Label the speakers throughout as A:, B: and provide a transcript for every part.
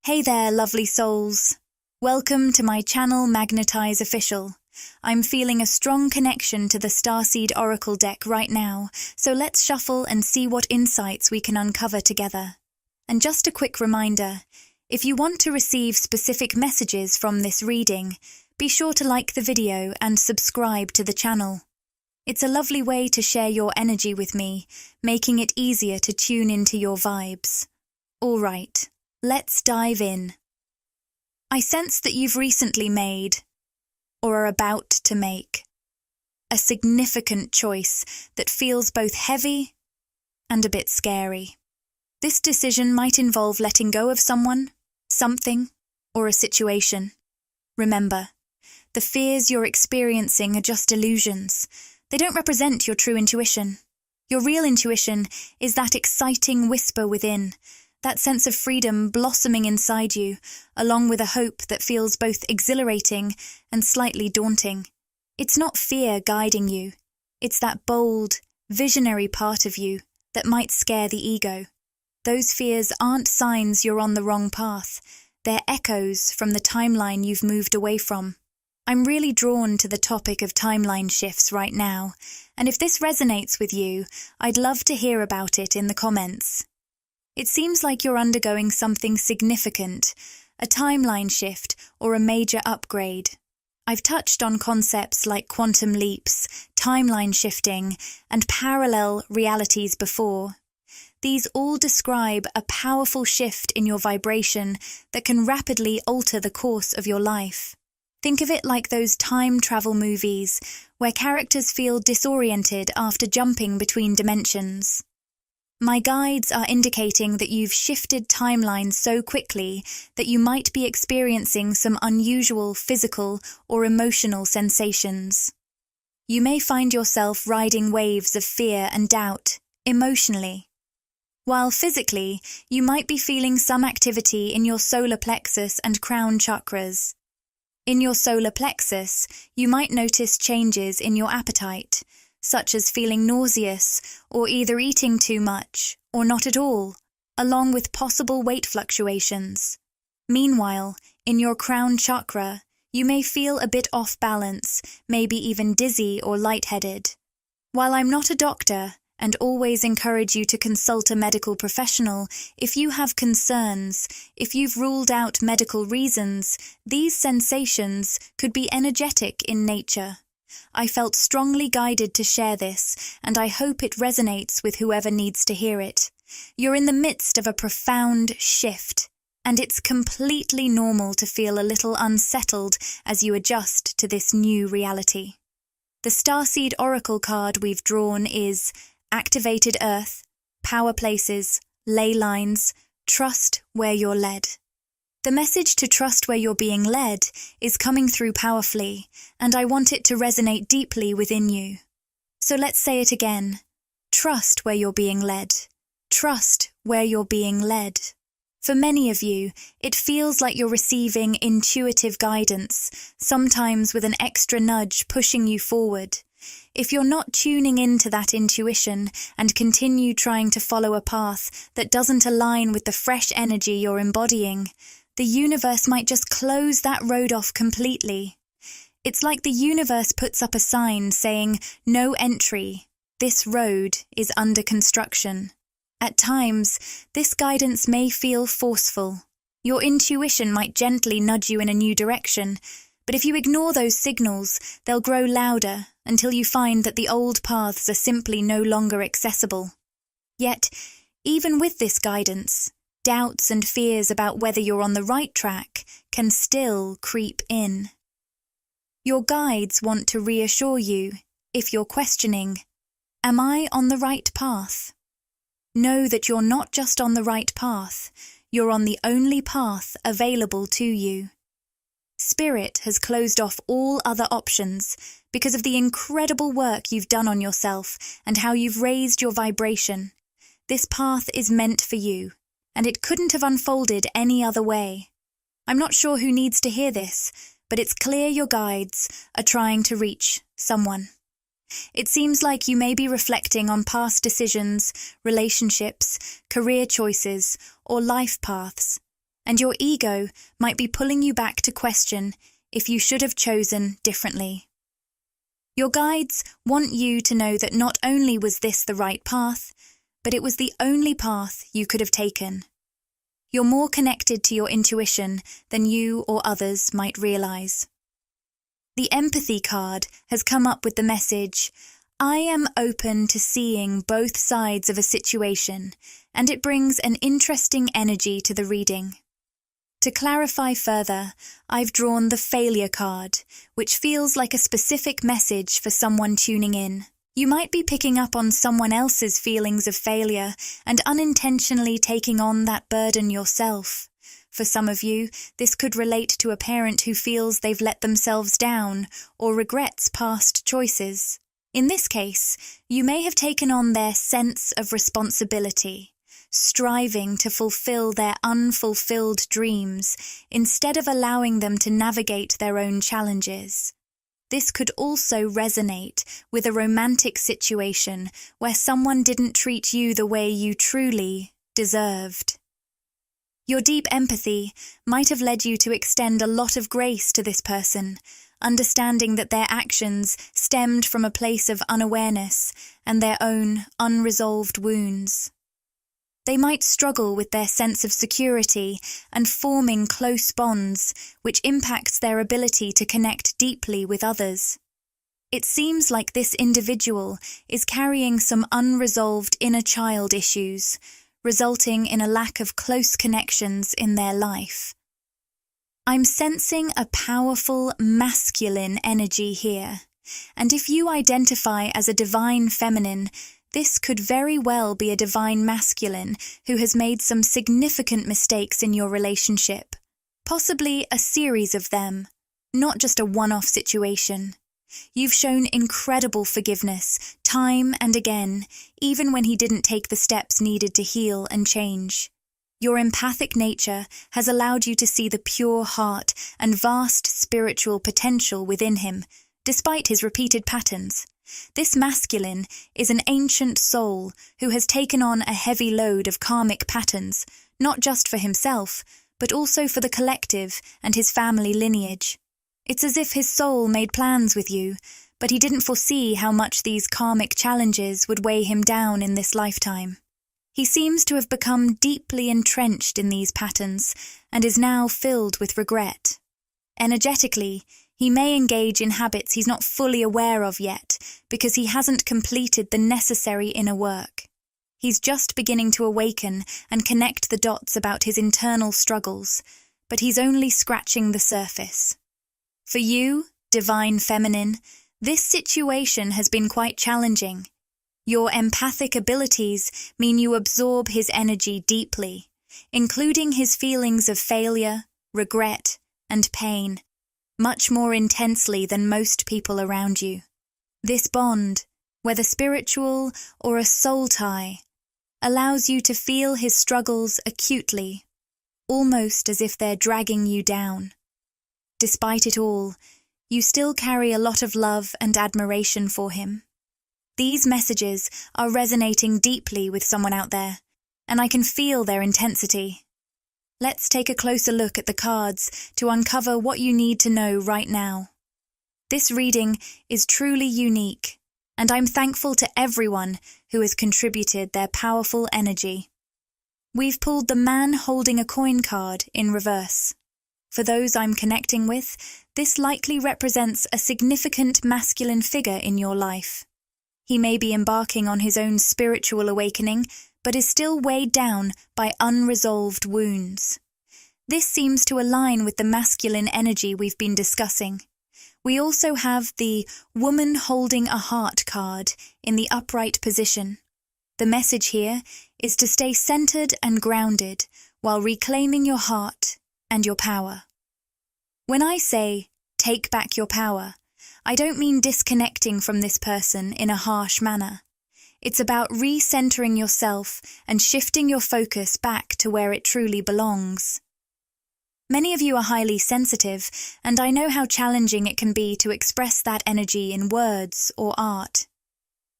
A: Hey there, lovely souls. Welcome to my channel Magnetize Official. I'm feeling a strong connection to the Starseed Oracle deck right now, so let's shuffle and see what insights we can uncover together. And just a quick reminder, if you want to receive specific messages from this reading, be sure to like the video and subscribe to the channel. It's a lovely way to share your energy with me, making it easier to tune into your vibes. All right. Let's dive in. I sense that you've recently made, or are about to make, a significant choice that feels both heavy and a bit scary. This decision might involve letting go of someone, something, or a situation. Remember, the fears you're experiencing are just illusions. They don't represent your true intuition. Your real intuition is that exciting whisper within, that sense of freedom blossoming inside you, along with a hope that feels both exhilarating and slightly daunting. It's not fear guiding you. It's that bold, visionary part of you that might scare the ego. Those fears aren't signs you're on the wrong path. They're echoes from the timeline you've moved away from. I'm really drawn to the topic of timeline shifts right now, and if this resonates with you, I'd love to hear about it in the comments. It seems like you're undergoing something significant, a timeline shift or a major upgrade. I've touched on concepts like quantum leaps, timeline shifting, and parallel realities before. These all describe a powerful shift in your vibration that can rapidly alter the course of your life. Think of it like those time travel movies where characters feel disoriented after jumping between dimensions. My guides are indicating that you've shifted timelines so quickly that you might be experiencing some unusual physical or emotional sensations. You may find yourself riding waves of fear and doubt, emotionally. While physically, you might be feeling some activity in your solar plexus and crown chakras. In your solar plexus, you might notice changes in your appetite, such as feeling nauseous or either eating too much or not at all, along with possible weight fluctuations. Meanwhile, in your crown chakra, you may feel a bit off balance, maybe even dizzy or lightheaded. While I'm not a doctor and always encourage you to consult a medical professional if you have concerns, if you've ruled out medical reasons, these sensations could be energetic in nature. I felt strongly guided to share this, and I hope it resonates with whoever needs to hear it. You're in the midst of a profound shift, and it's completely normal to feel a little unsettled as you adjust to this new reality. The Starseed Oracle card we've drawn is Activated Earth, Power Places, Ley Lines, Trust where you're led. The message to trust where you're being led is coming through powerfully, and I want it to resonate deeply within you. So let's say it again. Trust where you're being led. Trust where you're being led. For many of you, it feels like you're receiving intuitive guidance, sometimes with an extra nudge pushing you forward. If you're not tuning into that intuition and continue trying to follow a path that doesn't align with the fresh energy you're embodying, the universe might just close that road off completely. It's like the universe puts up a sign saying, "No entry. This road is under construction." At times, this guidance may feel forceful. Your intuition might gently nudge you in a new direction, but if you ignore those signals, they'll grow louder until you find that the old paths are simply no longer accessible. Yet, even with this guidance, doubts and fears about whether you're on the right track can still creep in. Your guides want to reassure you, if you're questioning, "Am I on the right path?" Know that you're not just on the right path, you're on the only path available to you. Spirit has closed off all other options because of the incredible work you've done on yourself and how you've raised your vibration. This path is meant for you, and it couldn't have unfolded any other way. I'm not sure who needs to hear this, but it's clear your guides are trying to reach someone. It seems like you may be reflecting on past decisions, relationships, career choices, or life paths, and your ego might be pulling you back to question if you should have chosen differently. Your guides want you to know that not only was this the right path, but it was the only path you could have taken. You're more connected to your intuition than you or others might realize. The empathy card has come up with the message, I am open to seeing both sides of a situation, and it brings an interesting energy to the reading. To clarify further, I've drawn the failure card, which feels like a specific message for someone tuning in. You might be picking up on someone else's feelings of failure and unintentionally taking on that burden yourself. For some of you, this could relate to a parent who feels they've let themselves down or regrets past choices. In this case, you may have taken on their sense of responsibility, striving to fulfill their unfulfilled dreams instead of allowing them to navigate their own challenges. This could also resonate with a romantic situation where someone didn't treat you the way you truly deserved. Your deep empathy might have led you to extend a lot of grace to this person, understanding that their actions stemmed from a place of unawareness and their own unresolved wounds. They might struggle with their sense of security and forming close bonds, which impacts their ability to connect deeply with others. It seems like this individual is carrying some unresolved inner child issues, resulting in a lack of close connections in their life. I'm sensing a powerful masculine energy here, and if you identify as a divine feminine, this could very well be a divine masculine who has made some significant mistakes in your relationship, possibly a series of them, not just a one-off situation. You've shown incredible forgiveness, time and again, even when he didn't take the steps needed to heal and change. Your empathic nature has allowed you to see the pure heart and vast spiritual potential within him, despite his repeated patterns. This masculine is an ancient soul who has taken on a heavy load of karmic patterns, not just for himself, but also for the collective and his family lineage. It's as if his soul made plans with you, but he didn't foresee how much these karmic challenges would weigh him down in this lifetime. He seems to have become deeply entrenched in these patterns and is now filled with regret. Energetically, he may engage in habits he's not fully aware of yet because he hasn't completed the necessary inner work. He's just beginning to awaken and connect the dots about his internal struggles, but he's only scratching the surface. For you, divine feminine, this situation has been quite challenging. Your empathic abilities mean you absorb his energy deeply, including his feelings of failure, regret, and pain, much more intensely than most people around you. This bond, whether spiritual or a soul tie, allows you to feel his struggles acutely, almost as if they're dragging you down. Despite it all, you still carry a lot of love and admiration for him. These messages are resonating deeply with someone out there, and I can feel their intensity. Let's take a closer look at the cards to uncover what you need to know right now. This reading is truly unique, and I'm thankful to everyone who has contributed their powerful energy. We've pulled the man holding a coin card in reverse. For those I'm connecting with, this likely represents a significant masculine figure in your life. He may be embarking on his own spiritual awakening, but is still weighed down by unresolved wounds. This seems to align with the masculine energy we've been discussing. We also have the woman holding a heart card in the upright position. The message here is to stay centered and grounded while reclaiming your heart and your power. When I say, take back your power, I don't mean disconnecting from this person in a harsh manner. It's about recentering yourself and shifting your focus back to where it truly belongs. Many of you are highly sensitive, and I know how challenging it can be to express that energy in words or art.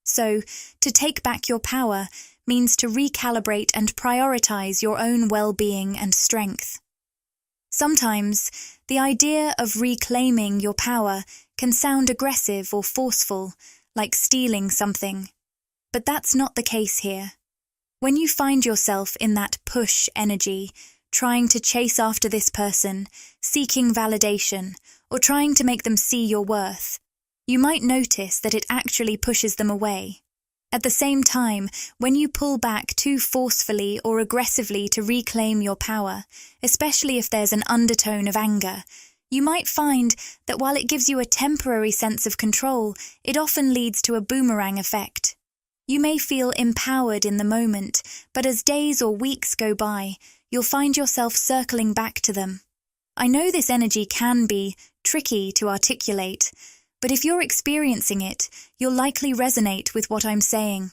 A: So, to take back your power means to recalibrate and prioritize your own well-being and strength. Sometimes, the idea of reclaiming your power can sound aggressive or forceful, like stealing something. But that's not the case here. When you find yourself in that push energy, trying to chase after this person, seeking validation, or trying to make them see your worth, you might notice that it actually pushes them away. At the same time, when you pull back too forcefully or aggressively to reclaim your power, especially if there's an undertone of anger, you might find that while it gives you a temporary sense of control, it often leads to a boomerang effect. You may feel empowered in the moment, but as days or weeks go by, you'll find yourself circling back to them. I know this energy can be tricky to articulate, but if you're experiencing it, you'll likely resonate with what I'm saying.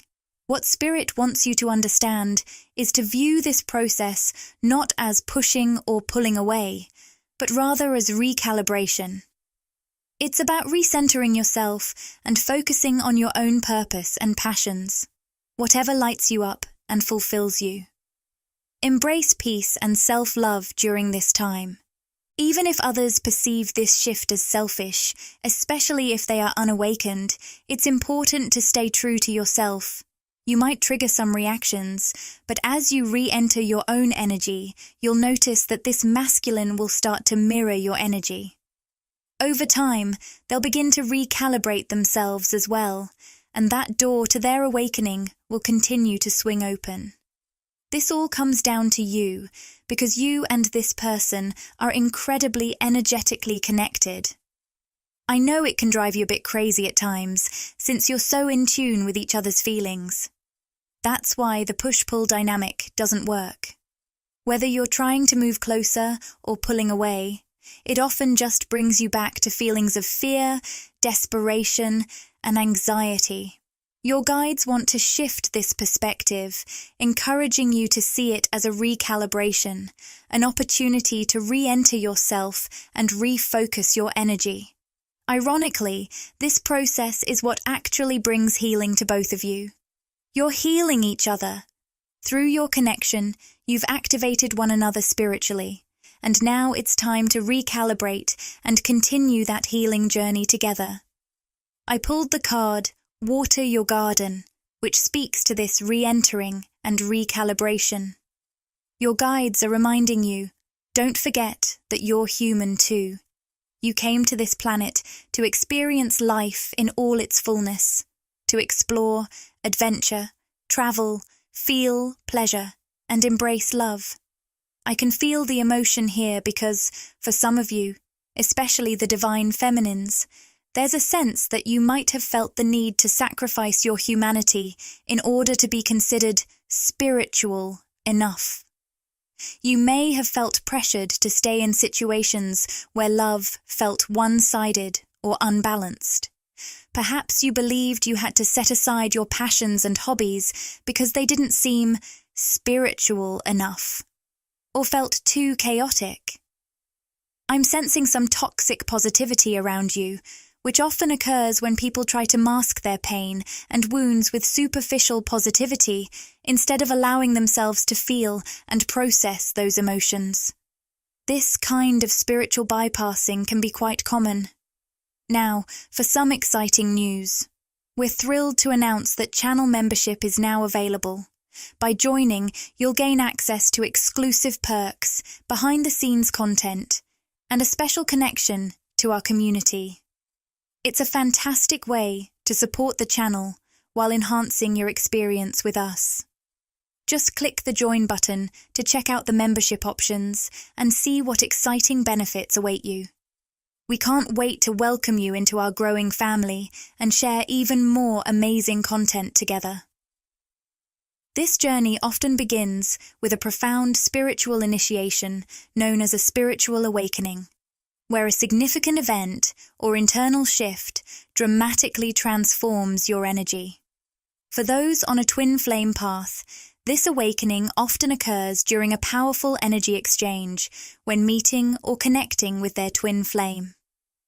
A: What Spirit wants you to understand is to view this process not as pushing or pulling away, but rather as recalibration. It's about recentering yourself and focusing on your own purpose and passions, whatever lights you up and fulfills you. Embrace peace and self-love during this time. Even if others perceive this shift as selfish, especially if they are unawakened, it's important to stay true to yourself. You might trigger some reactions, but as you re-enter your own energy, you'll notice that this masculine will start to mirror your energy. Over time, they'll begin to recalibrate themselves as well, and that door to their awakening will continue to swing open. This all comes down to you, because you and this person are incredibly energetically connected. I know it can drive you a bit crazy at times, since you're so in tune with each other's feelings. That's why the push-pull dynamic doesn't work. Whether you're trying to move closer or pulling away, it often just brings you back to feelings of fear, desperation, and anxiety. Your guides want to shift this perspective, encouraging you to see it as a recalibration, an opportunity to re-enter yourself and refocus your energy. Ironically, this process is what actually brings healing to both of you. You're healing each other. Through your connection, you've activated one another spiritually, and now it's time to recalibrate and continue that healing journey together. I pulled the card, Water Your Garden, which speaks to this re-entering and recalibration. Your guides are reminding you, don't forget that you're human too. You came to this planet to experience life in all its fullness, to explore, adventure, travel, feel pleasure, and embrace love. I can feel the emotion here because, for some of you, especially the divine feminines, there's a sense that you might have felt the need to sacrifice your humanity in order to be considered spiritual enough. You may have felt pressured to stay in situations where love felt one-sided or unbalanced. Perhaps you believed you had to set aside your passions and hobbies because they didn't seem spiritual enough, or felt too chaotic. I'm sensing some toxic positivity around you, which often occurs when people try to mask their pain and wounds with superficial positivity instead of allowing themselves to feel and process those emotions. This kind of spiritual bypassing can be quite common. Now, for some exciting news. We're thrilled to announce that channel membership is now available. By joining, you'll gain access to exclusive perks, behind-the-scenes content, and a special connection to our community. It's a fantastic way to support the channel while enhancing your experience with us. Just click the Join button to check out the membership options and see what exciting benefits await you. We can't wait to welcome you into our growing family and share even more amazing content together. This journey often begins with a profound spiritual initiation known as a spiritual awakening, where a significant event or internal shift dramatically transforms your energy. For those on a twin flame path, this awakening often occurs during a powerful energy exchange when meeting or connecting with their twin flame.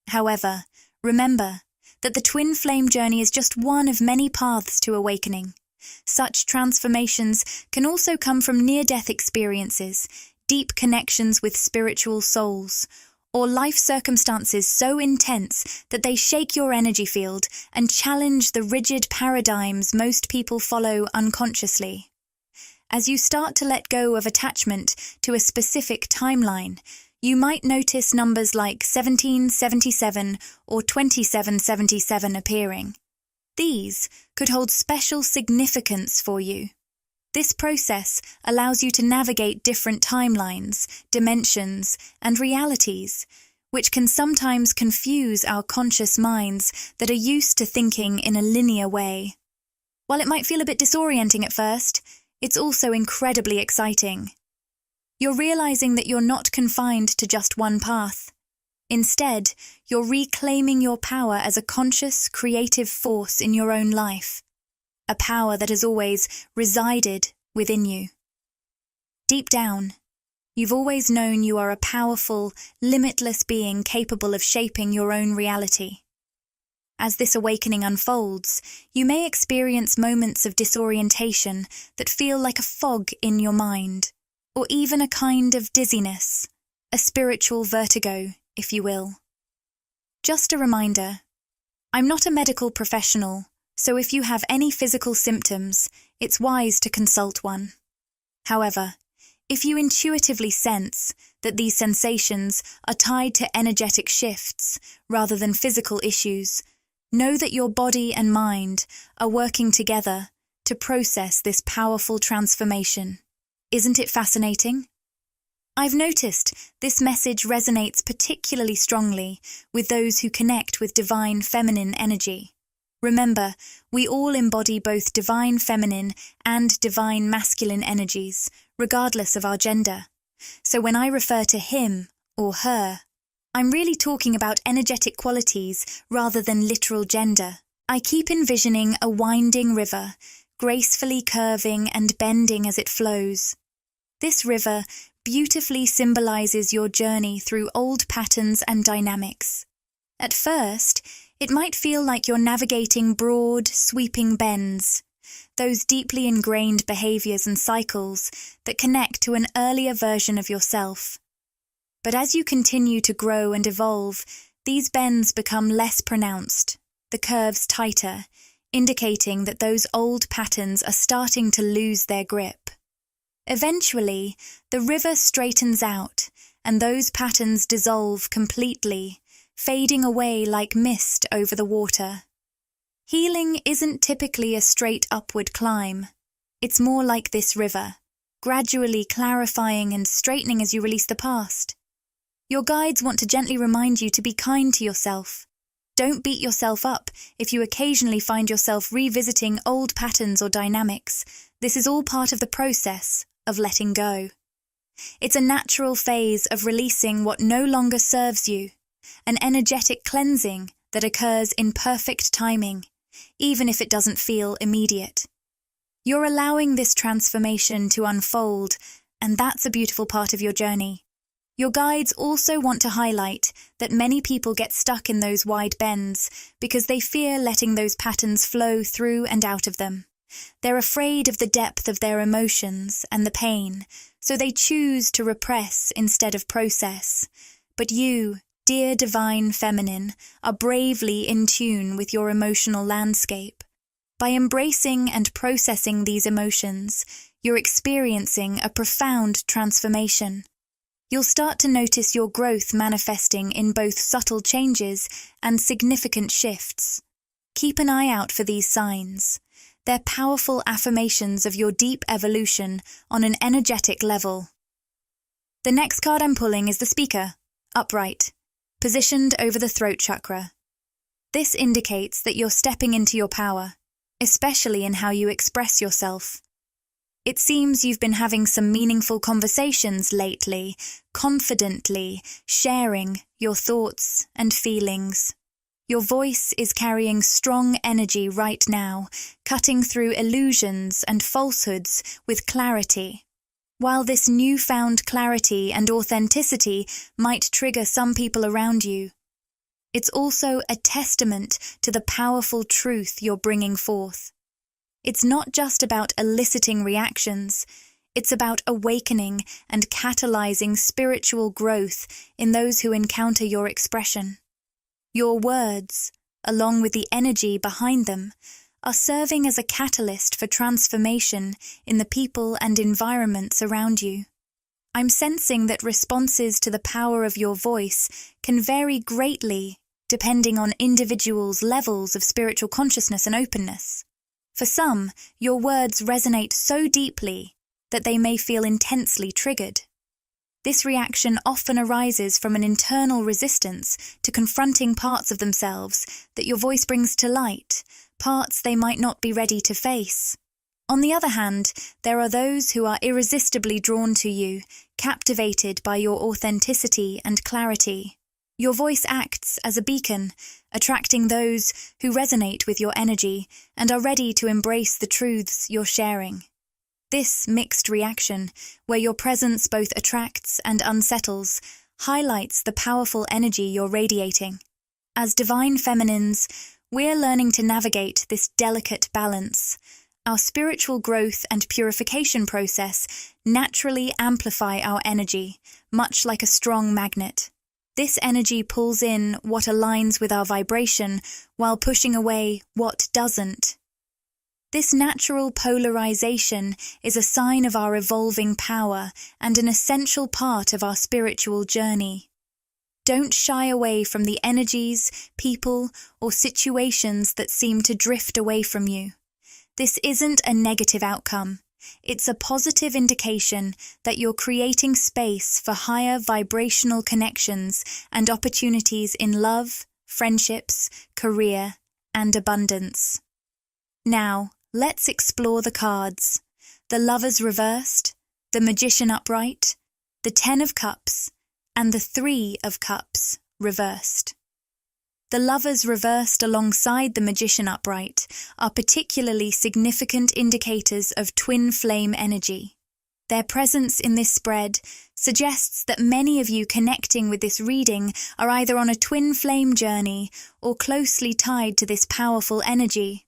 A: However, remember that the twin flame journey is just one of many paths to awakening. Such transformations can also come from near-death experiences, deep connections with spiritual souls, or life circumstances so intense that they shake your energy field and challenge the rigid paradigms most people follow unconsciously. As you start to let go of attachment to a specific timeline, you might notice numbers like 1777 or 2777 appearing. These could hold special significance for you. This process allows you to navigate different timelines, dimensions, and realities, which can sometimes confuse our conscious minds that are used to thinking in a linear way. While it might feel a bit disorienting at first, it's also incredibly exciting. You're realizing that you're not confined to just one path. Instead, you're reclaiming your power as a conscious, creative force in your own life. A power that has always resided within you. Deep down, you've always known you are a powerful, limitless being capable of shaping your own reality. As this awakening unfolds, you may experience moments of disorientation that feel like a fog in your mind, or even a kind of dizziness, a spiritual vertigo, if you will. Just a reminder, I'm not a medical professional, so if you have any physical symptoms, it's wise to consult one. However, if you intuitively sense that these sensations are tied to energetic shifts rather than physical issues, know that your body and mind are working together to process this powerful transformation. Isn't it fascinating? I've noticed this message resonates particularly strongly with those who connect with divine feminine energy. Remember, we all embody both divine feminine and divine masculine energies, regardless of our gender. So when I refer to him or her, I'm really talking about energetic qualities rather than literal gender. I keep envisioning a winding river, gracefully curving and bending as it flows. This river beautifully symbolizes your journey through old patterns and dynamics. At first, it might feel like you're navigating broad, sweeping bends, those deeply ingrained behaviors and cycles that connect to an earlier version of yourself. But as you continue to grow and evolve, these bends become less pronounced, the curves tighter, indicating that those old patterns are starting to lose their grip. Eventually, the river straightens out, and those patterns dissolve completely, fading away like mist over the water. Healing isn't typically a straight upward climb. It's more like this river, gradually clarifying and straightening as you release the past. Your guides want to gently remind you to be kind to yourself. Don't beat yourself up if you occasionally find yourself revisiting old patterns or dynamics. This is all part of the process of letting go. It's a natural phase of releasing what no longer serves you, an energetic cleansing that occurs in perfect timing, even if it doesn't feel immediate. You're allowing this transformation to unfold, and that's a beautiful part of your journey. Your guides also want to highlight that many people get stuck in those wide bends because they fear letting those patterns flow through and out of them. They're afraid of the depth of their emotions and the pain, so they choose to repress instead of process. But you, dear divine feminine, are bravely in tune with your emotional landscape. By embracing and processing these emotions, you're experiencing a profound transformation. You'll start to notice your growth manifesting in both subtle changes and significant shifts. Keep an eye out for these signs. They're powerful affirmations of your deep evolution on an energetic level. The next card I'm pulling is the Speaker, upright, positioned over the throat chakra. This indicates that you're stepping into your power, especially in how you express yourself. It seems you've been having some meaningful conversations lately, confidently sharing your thoughts and feelings. Your voice is carrying strong energy right now, cutting through illusions and falsehoods with clarity. While this newfound clarity and authenticity might trigger some people around you, it's also a testament to the powerful truth you're bringing forth. It's not just about eliciting reactions, It's about awakening and catalyzing spiritual growth in those who encounter your expression. Your words, along with the energy behind them, are serving as a catalyst for transformation in the people and environments around you. I'm sensing that responses to the power of your voice can vary greatly depending on individuals' levels of spiritual consciousness and openness. For some, your words resonate so deeply that they may feel intensely triggered. This reaction often arises from an internal resistance to confronting parts of themselves that your voice brings to light, parts they might not be ready to face. On the other hand, there are those who are irresistibly drawn to you, captivated by your authenticity and clarity. Your voice acts as a beacon, attracting those who resonate with your energy and are ready to embrace the truths you're sharing. This mixed reaction, where your presence both attracts and unsettles, highlights the powerful energy you're radiating. As divine feminines, we're learning to navigate this delicate balance. Our spiritual growth and purification process naturally amplify our energy, much like a strong magnet. This energy pulls in what aligns with our vibration while pushing away what doesn't. This natural polarization is a sign of our evolving power and an essential part of our spiritual journey. Don't shy away from the energies, people, or situations that seem to drift away from you. This isn't a negative outcome. It's a positive indication that you're creating space for higher vibrational connections and opportunities in love, friendships, career, and abundance. Now, let's explore the cards. The Lovers reversed, the Magician upright, the Ten of Cups, and the Three of Cups reversed. The Lovers reversed alongside the Magician upright are particularly significant indicators of twin flame energy. Their presence in this spread suggests that many of you connecting with this reading are either on a twin flame journey or closely tied to this powerful energy.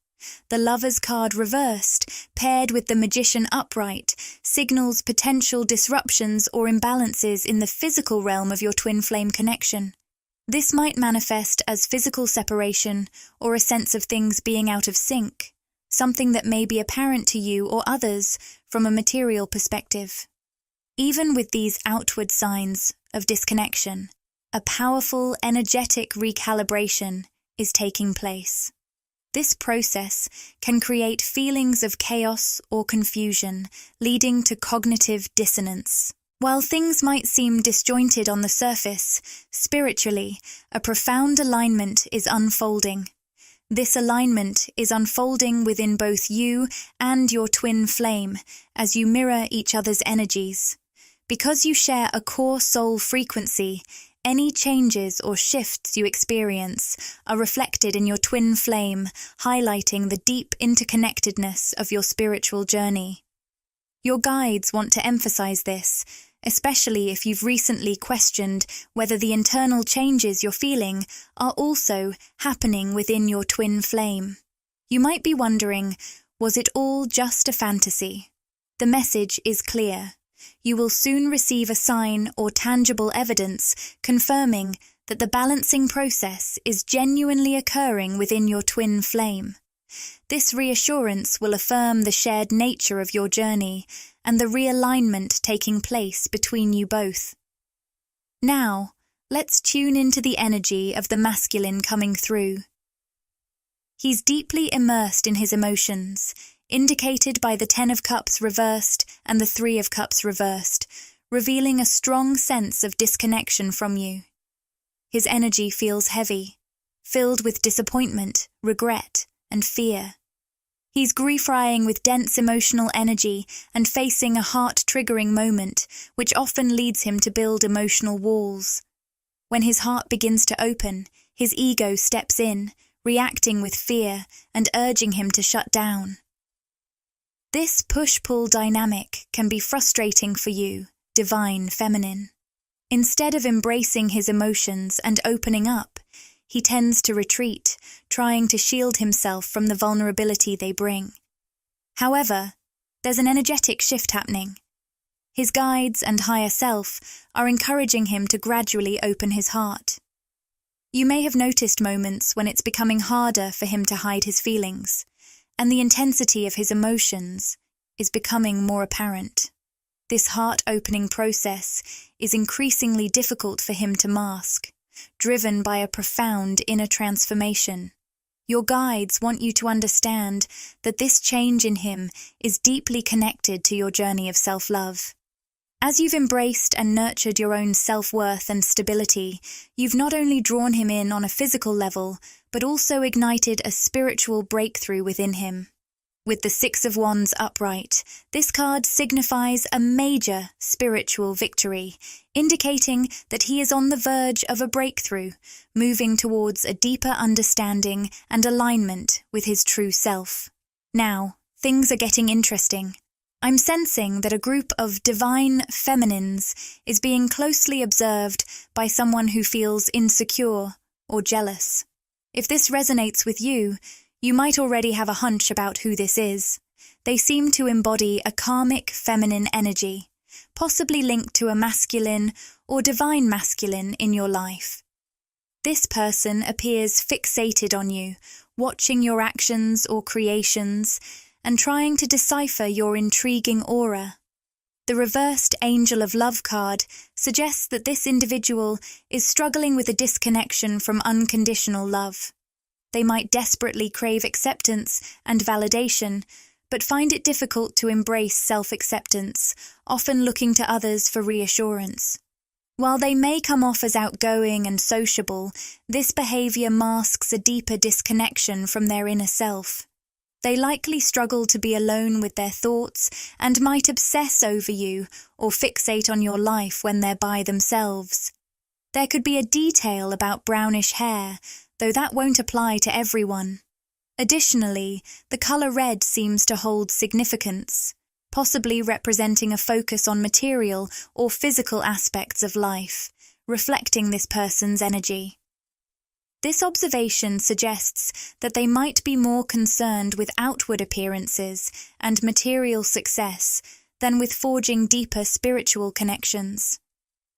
A: The Lovers card reversed, paired with the Magician upright, signals potential disruptions or imbalances in the physical realm of your twin flame connection. This might manifest as physical separation or a sense of things being out of sync, something that may be apparent to you or others from a material perspective. Even with these outward signs of disconnection, a powerful energetic recalibration is taking place. This process can create feelings of chaos or confusion, leading to cognitive dissonance. While things might seem disjointed on the surface, spiritually, a profound alignment is unfolding. This alignment is unfolding within both you and your twin flame as you mirror each other's energies. Because you share a core soul frequency, any changes or shifts you experience are reflected in your twin flame, highlighting the deep interconnectedness of your spiritual journey. Your guides want to emphasize this, especially if you've recently questioned whether the internal changes you're feeling are also happening within your twin flame. You might be wondering, was it all just a fantasy? The message is clear. You will soon receive a sign or tangible evidence confirming that the balancing process is genuinely occurring within your twin flame. This reassurance will affirm the shared nature of your journey and the realignment taking place between you both. Now, let's tune into the energy of the masculine coming through. He's deeply immersed in his emotions, indicated by the Ten of Cups reversed and the Three of Cups reversed, revealing a strong sense of disconnection from you. His energy feels heavy, filled with disappointment, regret, and fear. He's grief-rying with dense emotional energy and facing a heart-triggering moment, which often leads him to build emotional walls. When his heart begins to open, his ego steps in, reacting with fear and urging him to shut down. This push-pull dynamic can be frustrating for you, divine feminine. Instead of embracing his emotions and opening up, he tends to retreat, trying to shield himself from the vulnerability they bring. However, there's an energetic shift happening. His guides and higher self are encouraging him to gradually open his heart. You may have noticed moments when it's becoming harder for him to hide his feelings, and the intensity of his emotions is becoming more apparent. This heart-opening process is increasingly difficult for him to mask, driven by a profound inner transformation. Your guides want you to understand that this change in him is deeply connected to your journey of self-love. As you've embraced and nurtured your own self-worth and stability, you've not only drawn him in on a physical level, but also ignited a spiritual breakthrough within him. With the Six of Wands upright, this card signifies a major spiritual victory, indicating that he is on the verge of a breakthrough, moving towards a deeper understanding and alignment with his true self. Now, things are getting interesting. I'm sensing that a group of divine feminines is being closely observed by someone who feels insecure or jealous. If this resonates with you, you might already have a hunch about who this is. They seem to embody a karmic feminine energy, possibly linked to a masculine or divine masculine in your life. This person appears fixated on you, watching your actions or creations, and trying to decipher your intriguing aura. The reversed Angel of Love card suggests that this individual is struggling with a disconnection from unconditional love. They might desperately crave acceptance and validation, but find it difficult to embrace self-acceptance, often looking to others for reassurance. While they may come off as outgoing and sociable, this behavior masks a deeper disconnection from their inner self. They likely struggle to be alone with their thoughts and might obsess over you or fixate on your life when they're by themselves. There could be a detail about brownish hair, though that won't apply to everyone. Additionally, the colour red seems to hold significance, possibly representing a focus on material or physical aspects of life, reflecting this person's energy. This observation suggests that they might be more concerned with outward appearances and material success than with forging deeper spiritual connections.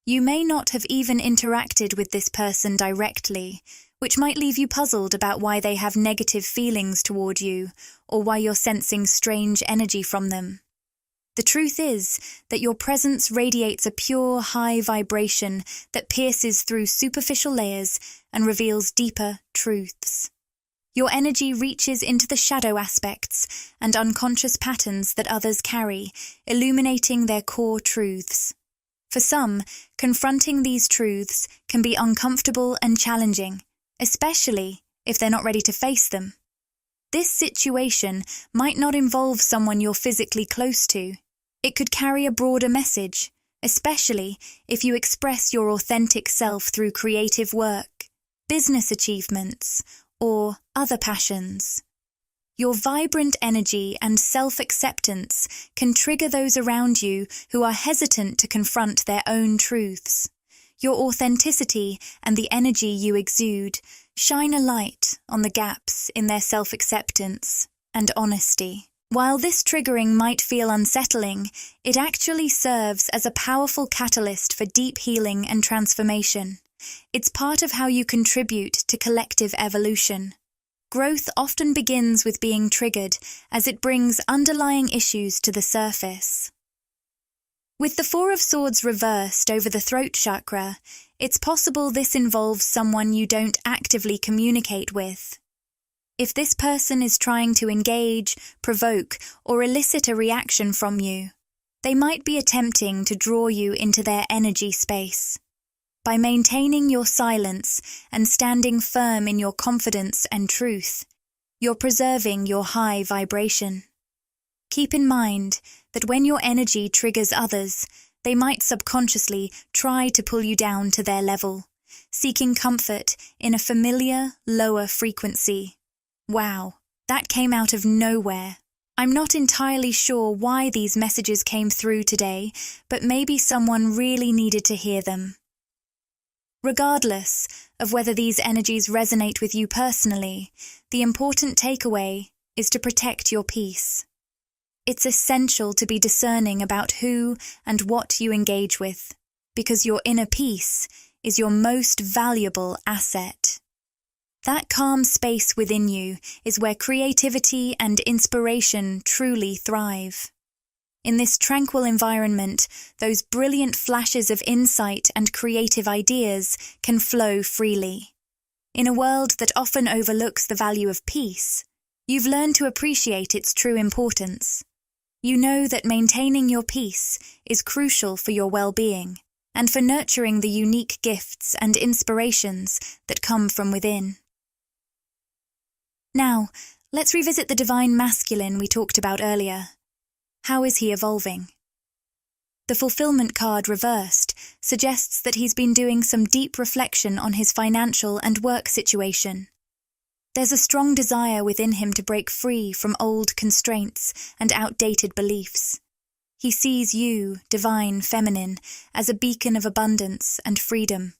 A: You may not have even interacted with this person directly, which might leave you puzzled about why they have negative feelings toward you or why you're sensing strange energy from them. The truth is that your presence radiates a pure, high vibration that pierces through superficial layers and reveals deeper truths. Your energy reaches into the shadow aspects and unconscious patterns that others carry, illuminating their core truths. For some, confronting these truths can be uncomfortable and challenging, especially if they're not ready to face them. This situation might not involve someone you're physically close to. It could carry a broader message, especially if you express your authentic self through creative work, business achievements, or other passions. Your vibrant energy and self-acceptance can trigger those around you who are hesitant to confront their own truths. Your authenticity and the energy you exude shine a light on the gaps in their self-acceptance and honesty. While this triggering might feel unsettling, it actually serves as a powerful catalyst for deep healing and transformation. It's part of how you contribute to collective evolution. Growth often begins with being triggered, as it brings underlying issues to the surface. With the Four of Swords reversed over the throat chakra, it's possible this involves someone you don't actively communicate with. If this person is trying to engage, provoke, or elicit a reaction from you, they might be attempting to draw you into their energy space. By maintaining your silence and standing firm in your confidence and truth, you're preserving your high vibration. Keep in mind that when your energy triggers others, they might subconsciously try to pull you down to their level, seeking comfort in a familiar, lower frequency. Wow, that came out of nowhere. I'm not entirely sure why these messages came through today, but maybe someone really needed to hear them. Regardless of whether these energies resonate with you personally, the important takeaway is to protect your peace. It's essential to be discerning about who and what you engage with, because your inner peace is your most valuable asset. That calm space within you is where creativity and inspiration truly thrive. In this tranquil environment, those brilliant flashes of insight and creative ideas can flow freely. In a world that often overlooks the value of peace, you've learned to appreciate its true importance. You know that maintaining your peace is crucial for your well-being and for nurturing the unique gifts and inspirations that come from within. Now, let's revisit the divine masculine we talked about earlier. How is he evolving? The fulfillment card reversed suggests that he's been doing some deep reflection on his financial and work situation. There's a strong desire within him to break free from old constraints and outdated beliefs. He sees you, divine feminine, as a beacon of abundance and freedom,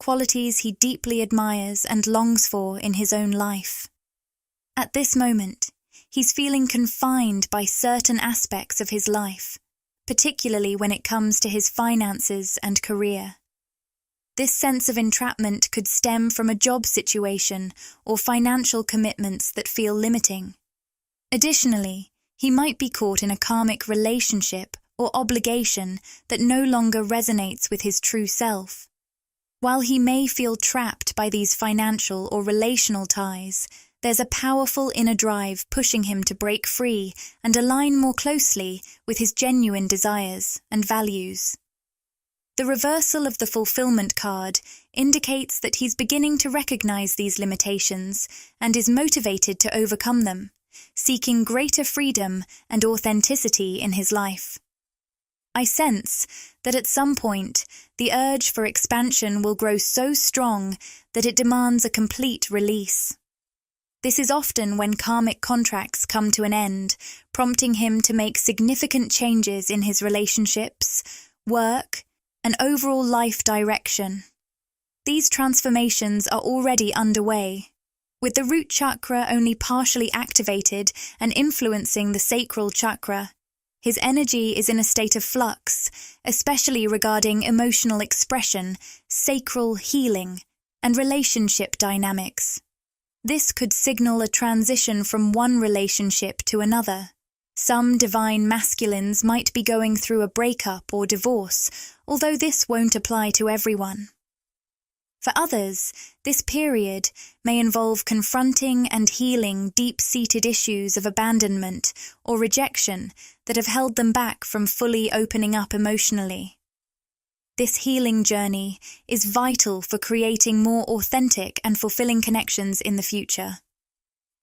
A: qualities he deeply admires and longs for in his own life. At this moment, he's feeling confined by certain aspects of his life, particularly when it comes to his finances and career. This sense of entrapment could stem from a job situation or financial commitments that feel limiting. Additionally, he might be caught in a karmic relationship or obligation that no longer resonates with his true self. While he may feel trapped by these financial or relational ties, there's a powerful inner drive pushing him to break free and align more closely with his genuine desires and values. The reversal of the fulfillment card indicates that he's beginning to recognize these limitations and is motivated to overcome them, seeking greater freedom and authenticity in his life. I sense that at some point, the urge for expansion will grow so strong that it demands a complete release. This is often when karmic contracts come to an end, prompting him to make significant changes in his relationships, work, and overall life direction. These transformations are already underway, with the root chakra only partially activated and influencing the sacral chakra. His energy is in a state of flux, especially regarding emotional expression, sacral healing, and relationship dynamics. This could signal a transition from one relationship to another. Some divine masculines might be going through a breakup or divorce, although this won't apply to everyone. For others, this period may involve confronting and healing deep-seated issues of abandonment or rejection that have held them back from fully opening up emotionally. This healing journey is vital for creating more authentic and fulfilling connections in the future.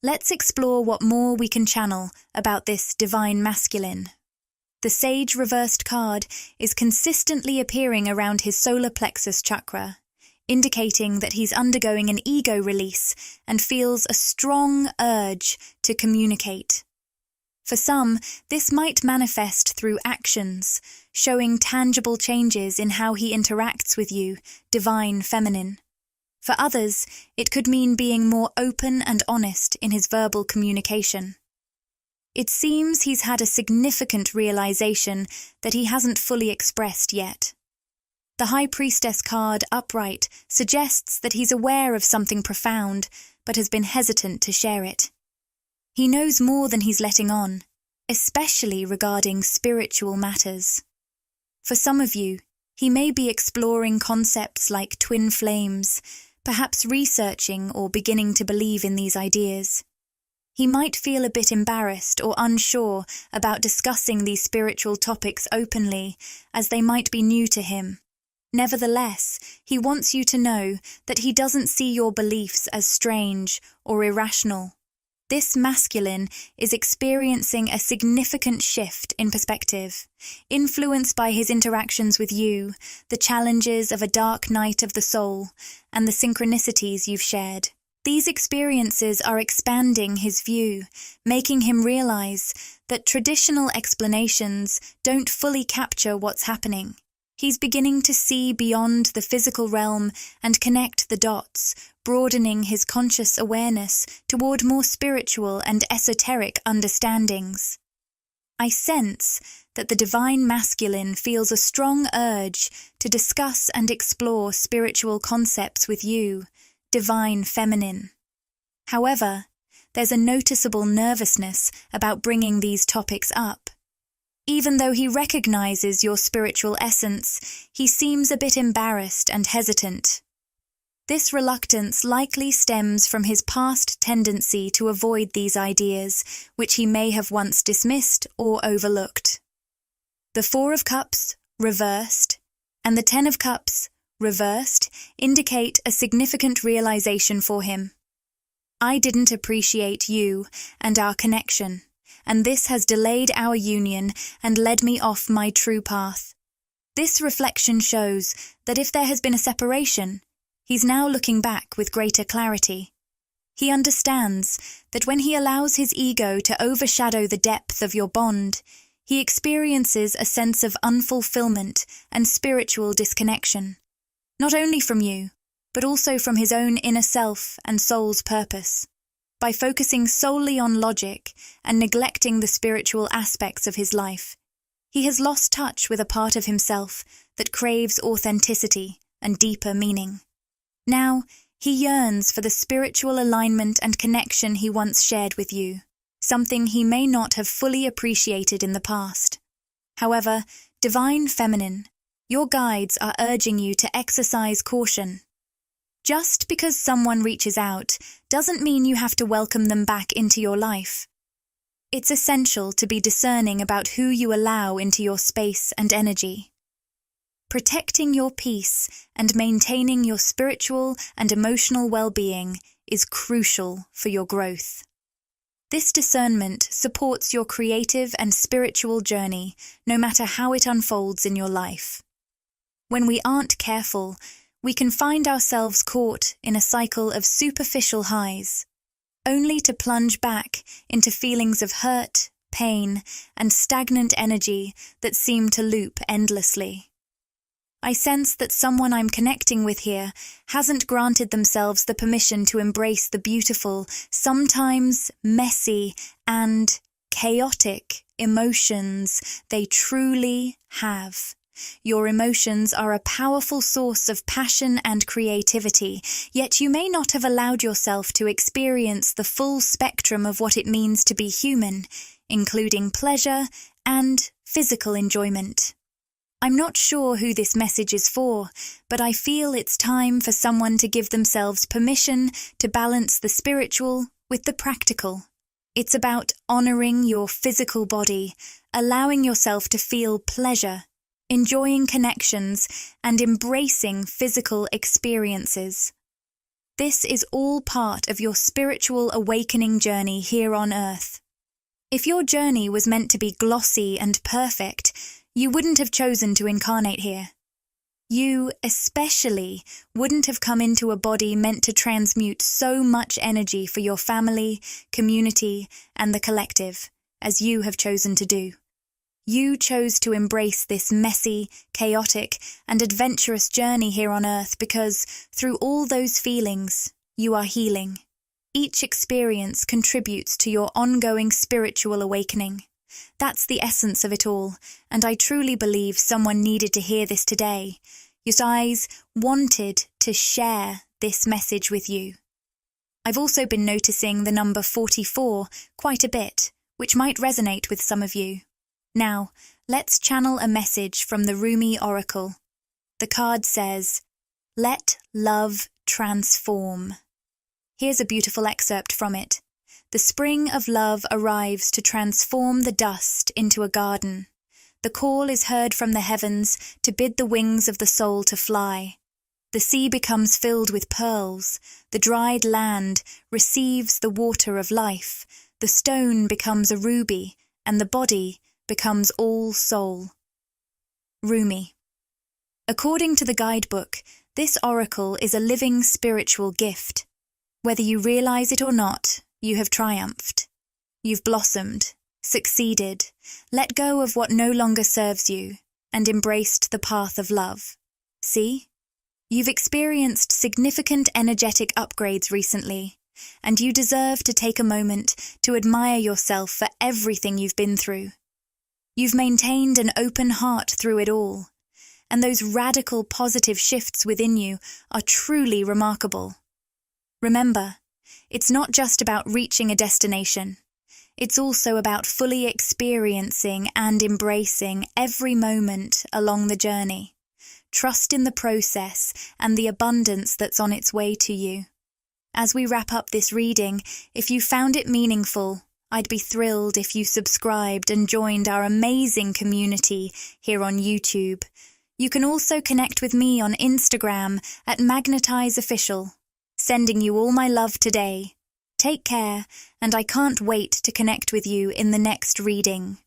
A: Let's explore what more we can channel about this divine masculine. The Sage reversed card is consistently appearing around his solar plexus chakra, indicating that he's undergoing an ego release and feels a strong urge to communicate. For some, this might manifest through actions, showing tangible changes in how he interacts with you, divine feminine. For others, it could mean being more open and honest in his verbal communication. It seems he's had a significant realization that he hasn't fully expressed yet. The High Priestess card upright suggests that he's aware of something profound, but has been hesitant to share it. He knows more than he's letting on, especially regarding spiritual matters. For some of you, he may be exploring concepts like twin flames, perhaps researching or beginning to believe in these ideas. He might feel a bit embarrassed or unsure about discussing these spiritual topics openly, as they might be new to him. Nevertheless, he wants you to know that he doesn't see your beliefs as strange or irrational. This masculine is experiencing a significant shift in perspective, influenced by his interactions with you, the challenges of a dark night of the soul, and the synchronicities you've shared. These experiences are expanding his view, making him realize that traditional explanations don't fully capture what's happening. He's beginning to see beyond the physical realm and connect the dots, broadening his conscious awareness toward more spiritual and esoteric understandings. I sense that the divine masculine feels a strong urge to discuss and explore spiritual concepts with you, divine feminine. However, there's a noticeable nervousness about bringing these topics up. Even though he recognizes your spiritual essence, he seems a bit embarrassed and hesitant. This reluctance likely stems from his past tendency to avoid these ideas, which he may have once dismissed or overlooked. The Four of Cups, reversed, and the Ten of Cups, reversed, indicate a significant realization for him. I didn't appreciate you and our connection, and this has delayed our union and led me off my true path. This reflection shows that if there has been a separation, he's now looking back with greater clarity. He understands that when he allows his ego to overshadow the depth of your bond, he experiences a sense of unfulfillment and spiritual disconnection, not only from you, but also from his own inner self and soul's purpose. By focusing solely on logic and neglecting the spiritual aspects of his life, he has lost touch with a part of himself that craves authenticity and deeper meaning. Now, he yearns for the spiritual alignment and connection he once shared with you, something he may not have fully appreciated in the past. However, divine feminine, your guides are urging you to exercise caution. Just because someone reaches out doesn't mean you have to welcome them back into your life. It's essential to be discerning about who you allow into your space and energy. Protecting your peace and maintaining your spiritual and emotional well-being is crucial for your growth. This discernment supports your creative and spiritual journey, no matter how it unfolds in your life. When we aren't careful, we can find ourselves caught in a cycle of superficial highs, only to plunge back into feelings of hurt, pain, and stagnant energy that seem to loop endlessly. I sense that someone I'm connecting with here hasn't granted themselves the permission to embrace the beautiful, sometimes messy, and chaotic emotions they truly have. Your emotions are a powerful source of passion and creativity, yet you may not have allowed yourself to experience the full spectrum of what it means to be human, including pleasure and physical enjoyment. I'm not sure who this message is for, but I feel it's time for someone to give themselves permission to balance the spiritual with the practical. It's about honoring your physical body, allowing yourself to feel pleasure, enjoying connections, and embracing physical experiences. This is all part of your spiritual awakening journey here on Earth. If your journey was meant to be glossy and perfect, you wouldn't have chosen to incarnate here. You, especially, wouldn't have come into a body meant to transmute so much energy for your family, community, and the collective, as you have chosen to do. You chose to embrace this messy, chaotic, and adventurous journey here on Earth because, through all those feelings, you are healing. Each experience contributes to your ongoing spiritual awakening. That's the essence of it all, and I truly believe someone needed to hear this today. Your eyes wanted to share this message with you. I've also been noticing the number 44 quite a bit, which might resonate with some of you. Now, let's channel a message from the Rumi Oracle. The card says, "Let love transform." Here's a beautiful excerpt from it. The spring of love arrives to transform the dust into a garden. The call is heard from the heavens to bid the wings of the soul to fly. The sea becomes filled with pearls. The dried land receives the water of life. The stone becomes a ruby, and the body becomes all soul. Rumi. According to the guidebook, this oracle is a living spiritual gift. Whether you realize it or not, you have triumphed. You've blossomed, succeeded, let go of what no longer serves you, and embraced the path of love. See? You've experienced significant energetic upgrades recently, and you deserve to take a moment to admire yourself for everything you've been through. You've maintained an open heart through it all, and those radical positive shifts within you are truly remarkable. Remember, it's not just about reaching a destination. It's also about fully experiencing and embracing every moment along the journey. Trust in the process and the abundance that's on its way to you. As we wrap up this reading, if you found it meaningful, I'd be thrilled if you subscribed and joined our amazing community here on YouTube. You can also connect with me on Instagram at Magnetize Official. Sending you all my love today. Take care, and I can't wait to connect with you in the next reading.